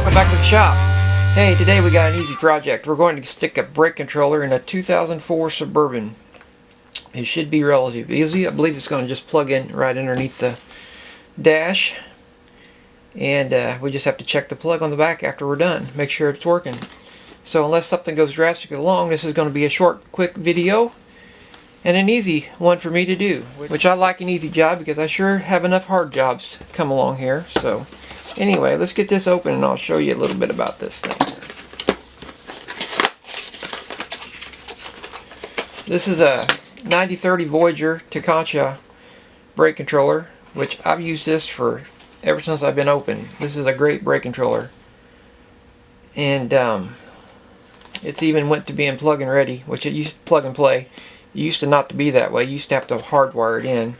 welcome back to the shop. Hey, today we got an easy project. We're going to stick a brake controller in a 2004 Suburban. It should be relatively easy. I believe it's going to just plug in right underneath the dash, and we just have to check the plug on the back after we're done, make sure it's working. So unless something goes drastically wrong, this is going to be a short, quick video and an easy one for me to do, which I like an easy job because I sure have enough hard jobs come along here. So anyway, let's get this open and I'll show you a little bit about this thing. This is a 9030 Voyager Takancha brake controller, which I've used this for ever since I've been open. This is a great brake controller, and it's even went to being plug and ready, which it used to plug and play. It used to not to be that way. You used to have to hardwire it in.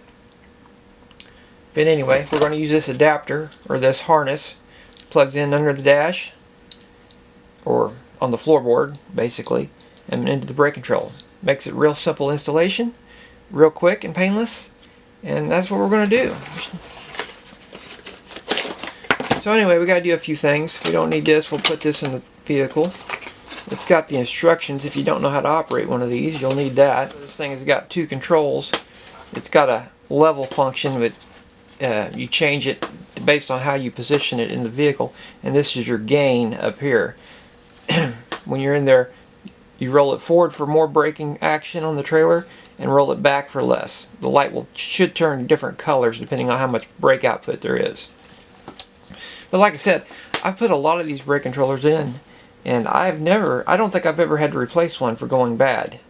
But anyway, we're going to use this adapter, or this harness. Plugs in under the dash, or on the floorboard, basically, and into the brake control. Makes it real simple installation, real quick and painless, and that's what we're going to do. So anyway, we got to do a few things. We don't need this. We'll put this in the vehicle. It's got the instructions. If you don't know how to operate one of these, you'll need that. This thing has got two controls. It's got a level function, but you change it based on how you position it in the vehicle, and this is your gain up here. When you're in there, you roll it forward for more braking action on the trailer and roll it back for less. The light should turn different colors depending on how much brake output there is. But like I said, I've put a lot of these brake controllers in, and I don't think I've ever had to replace one for going bad.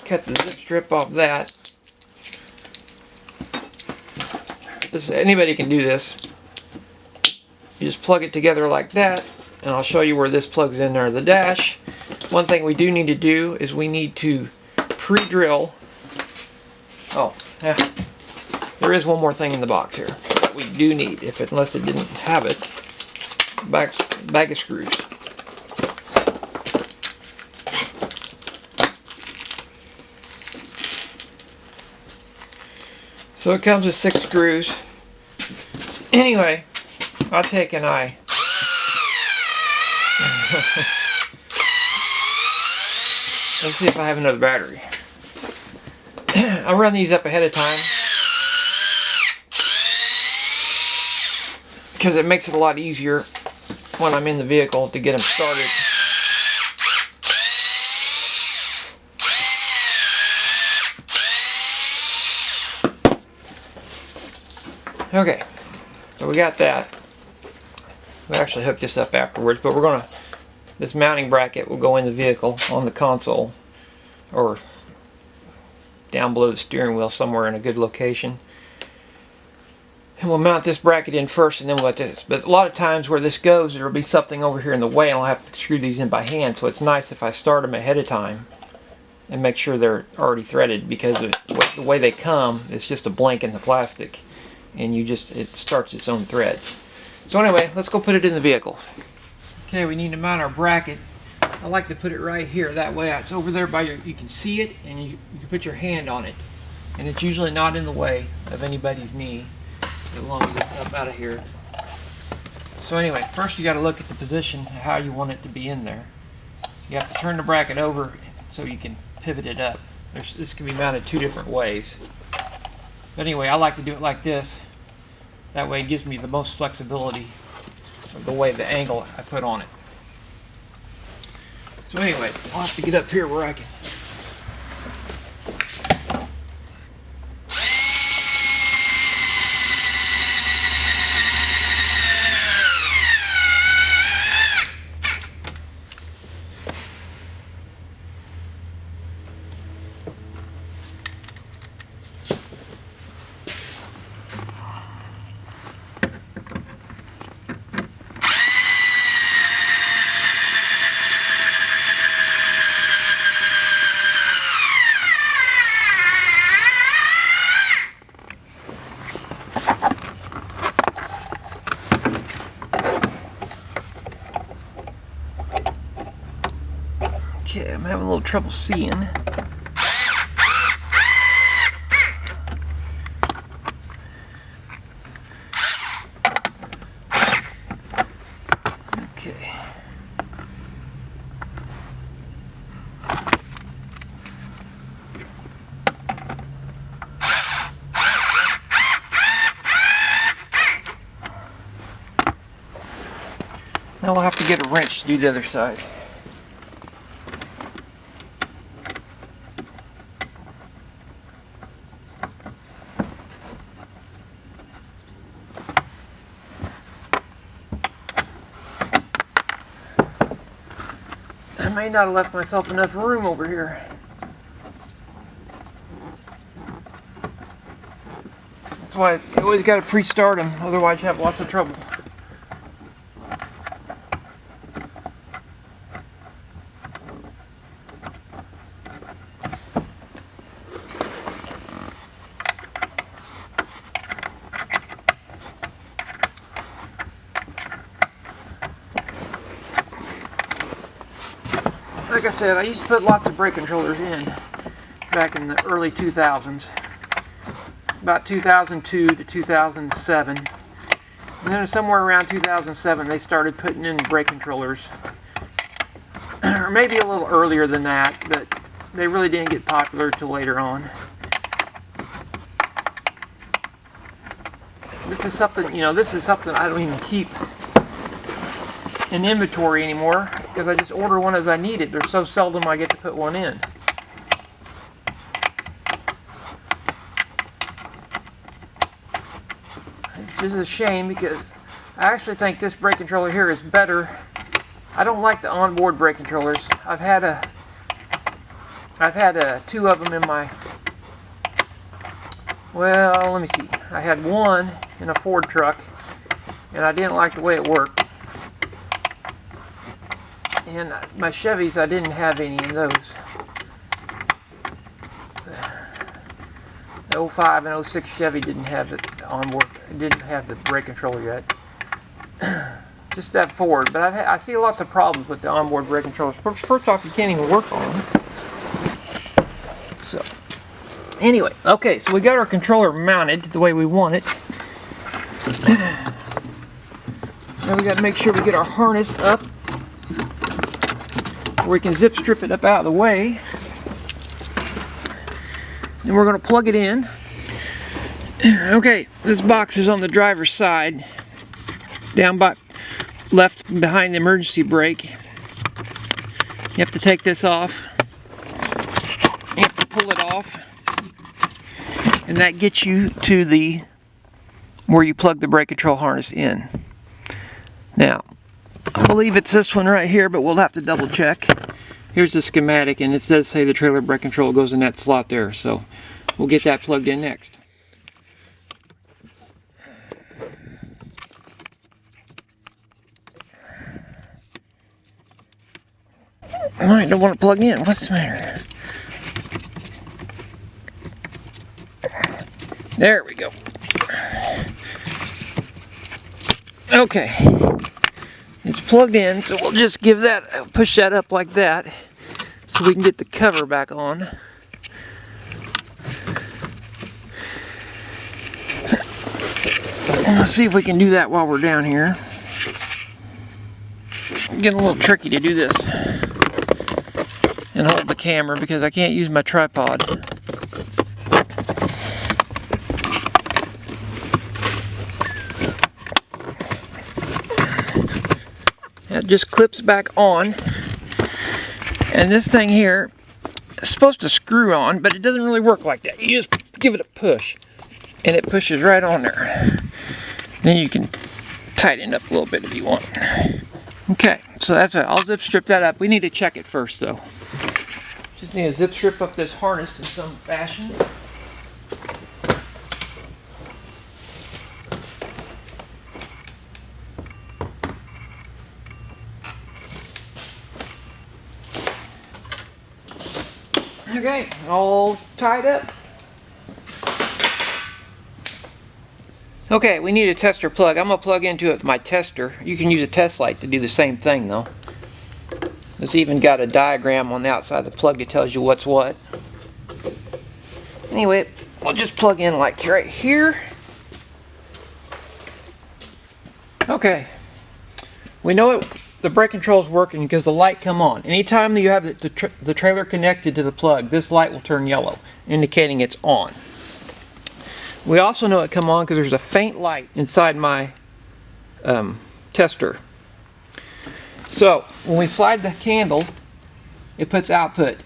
Cut the zip strip off that. Anybody can do this. You just plug it together like that, and I'll show you where this plugs in there, the dash. One thing we do need to do is we need to pre-drill. Oh, yeah. There is one more thing in the box here that we do need, unless it didn't have it. Bag of screws. So it comes with 6 screws. Anyway, I'll take an eye. Let's see if I have another battery. I'll run these up ahead of time because it makes it a lot easier when I'm in the vehicle to get them started. Okay, so we got that. We actually hooked this up afterwards, but this mounting bracket will go in the vehicle on the console or down below the steering wheel somewhere in a good location. And we'll mount this bracket in first and then we'll let this. But a lot of times where this goes, there will be something over here in the way and I'll have to screw these in by hand. So it's nice if I start them ahead of time and make sure they're already threaded, because the way they come, it's just a blank in the plastic and it starts its own threads. So anyway, let's go put it in the vehicle. Okay, we need to mount our bracket. I like to put it right here. That way it's over there you can see it, and you can put your hand on it. And it's usually not in the way of anybody's knee, as long as it's up out of here. So anyway, first you got to look at the position, how you want it to be in there. You have to turn the bracket over so you can pivot it up. This can be mounted 2 different ways. But anyway, I like to do it like this. That way it gives me the most flexibility of the way the angle I put on it. So anyway, I'll have to get up here where I can. Okay, I'm having a little trouble seeing. Now we'll have to get a wrench to do the other side. I may not have left myself enough room over here. That's why you always got to pre-start them, otherwise you have lots of trouble. Like I said, I used to put lots of brake controllers in back in the early 2000s. About 2002 to 2007. And then somewhere around 2007 they started putting in brake controllers. Or maybe a little earlier than that, but they really didn't get popular till later on. This is something, this is something I don't even keep in inventory anymore, because I just order one as I need it. There's so seldom I get to put one in. It's just a shame, because I actually think this brake controller here is better. I don't like the onboard brake controllers. I've had two of them in my, well, let me see. I had one in a Ford truck, and I didn't like the way it worked. And my Chevys, I didn't have any of those. The 05 and 06 Chevy didn't have it onboard. It didn't have the brake controller yet. Just that Ford. But I see lots of problems with the onboard brake controllers. First off, you can't even work on them. So, anyway, okay, so we got our controller mounted the way we want it. Now we got to make sure we get our harness up, we can zip strip it up out of the way. And we're going to plug it in. Okay, this box is on the driver's side, down by left behind the emergency brake. You have to take this off. You have to pull it off, and that gets you to the where you plug the brake control harness in. Now, I believe it's this one right here, but we'll have to double check. Here's the schematic, and it says the trailer brake control goes in that slot there, so we'll get that plugged in next. I don't want to plug in. What's the matter? There we go. Okay. It's plugged in, so we'll just give that, push that up like that, so we can get the cover back on. Let's see if we can do that while we're down here. It's getting a little tricky to do this and hold the camera because I can't use my tripod. It just clips back on, and this thing here is supposed to screw on, but it doesn't really work like that. You just give it a push and it pushes right on there. Then you can tighten it up a little bit if you want. Okay, so that's it. I'll zip strip that up. We need to check it first though. Just need to zip strip up this harness in some fashion. Okay, all tied up. Okay, we need a tester plug. I'm going to plug into it with my tester. You can use a test light to do the same thing though. It's even got a diagram on the outside of the plug that tells you what's what. Anyway, we'll just plug in like right here. Okay, we know the brake control is working because the light come on. Anytime you have the trailer connected to the plug, this light will turn yellow, indicating it's on. We also know it come on because there's a faint light inside my tester. So when we slide the candle, it puts output.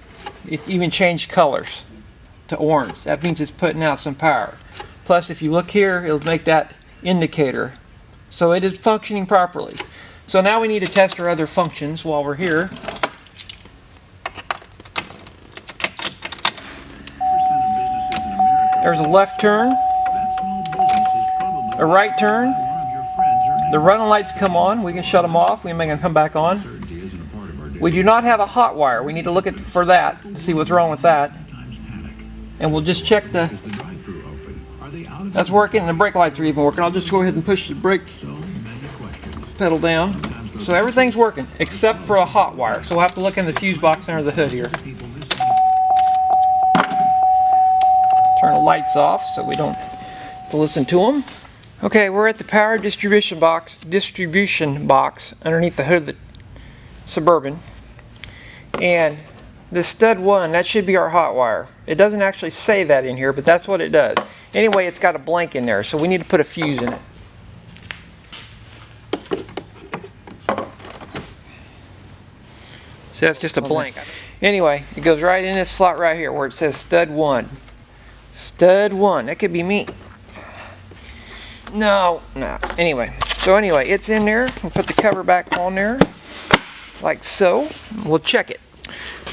It even changed colors to orange. That means it's putting out some power. Plus, if you look here, it'll make that indicator. So it is functioning properly. So now we need to test our other functions while we're here. There's a left turn, a right turn. The running lights come on. We can shut them off. We can make them come back on. We do not have a hot wire. We need to look for that to see what's wrong with that. And we'll just check the... That's working, and the brake lights are even working. I'll just go ahead and push the brake pedal down. So everything's working except for a hot wire. So we'll have to look in the fuse box under the hood here. Turn the lights off so we don't have to listen to them. Okay, we're at the power distribution box underneath the hood of the Suburban. And the stud 1, that should be our hot wire. It doesn't actually say that in here, but that's what it does. Anyway, it's got a blank in there, so we need to put a fuse in it. So that's just a blank. Anyway, it goes right in this slot right here where it says stud 1. Stud 1. That could be me. No. Anyway, it's in there. We'll put the cover back on there, like so. We'll check it.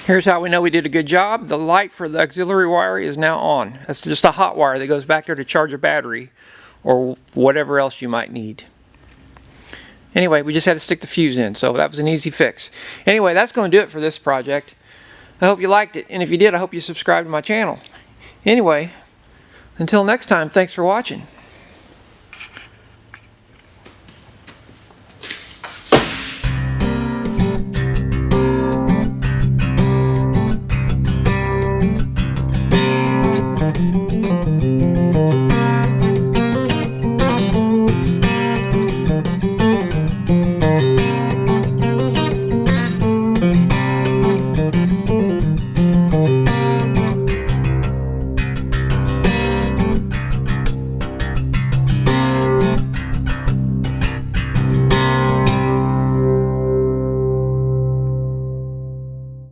Here's how we know we did a good job. The light for the auxiliary wire is now on. That's just a hot wire that goes back there to charge a battery or whatever else you might need. Anyway, we just had to stick the fuse in, so that was an easy fix. Anyway, that's going to do it for this project. I hope you liked it, and if you did, I hope you subscribe to my channel. Anyway, until next time, thanks for watching.